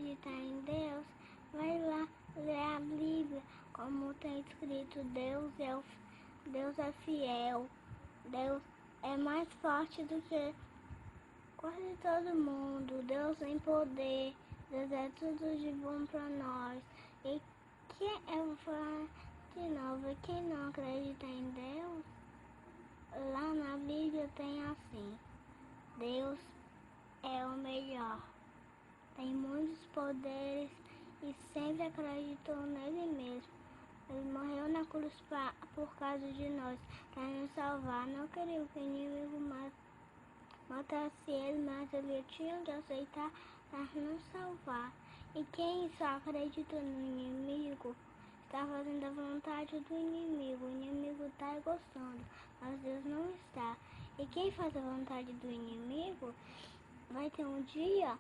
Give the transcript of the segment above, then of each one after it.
acreditar em Deus, vai lá ler a Bíblia, como tem escrito, Deus é fiel, Deus é mais forte do que quase todo mundo, Deus tem poder, Deus é tudo de bom para nós. E eu vou falar de novo, quem não acredita em Deus, lá na Bíblia tem assim, Deus é o melhor, tem muitos poderes e sempre acreditou nele mesmo. Ele morreu na cruz por causa de nós, para nos salvar. Não queria que o inimigo matasse ele, mas ele tinha que aceitar para nos salvar. E quem só acredita no inimigo está fazendo a vontade do inimigo. O inimigo está gostando, mas Deus não está. E quem faz a vontade do inimigo, vai ter um dia,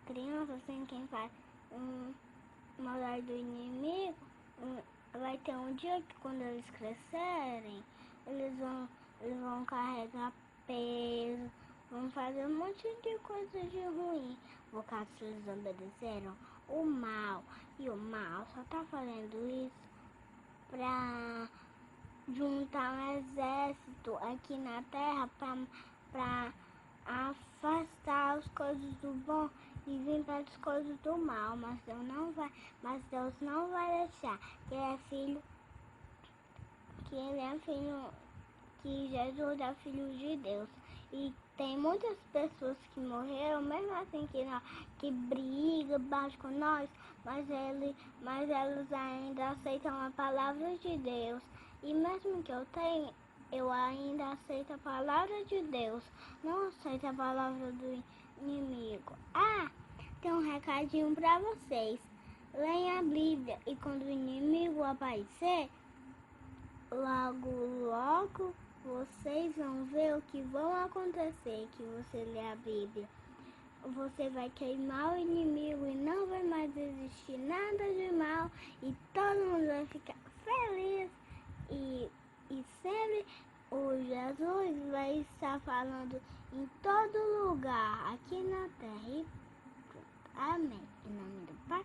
crianças assim, quem faz maldade do inimigo, vai ter um dia que quando eles crescerem, eles vão carregar peso, vão fazer um monte de coisa de ruim, por causa que eles obedeceram o mal. E o mal só tá fazendo isso pra juntar um exército aqui na terra pra afastar as coisas do bom e vir para as coisas do mal, mas Deus não vai deixar, que ele é filho, que Jesus é filho de Deus. E tem muitas pessoas que morreram, mesmo assim que brigam, batem com nós, mas elas ainda aceitam a palavra de Deus. E mesmo que eu ainda aceito a palavra de Deus, não aceito a palavra do inimigo. Tem um recadinho para vocês. Leiam a Bíblia e quando o inimigo aparecer, logo vocês vão ver o que vão acontecer que você lê a Bíblia. Você vai queimar o inimigo e não vai mais existir nada de mal e todo mundo vai ficar feliz e sempre o Jesus vai estar falando em todo lugar aqui na terra. Amém. Em nome do Pai,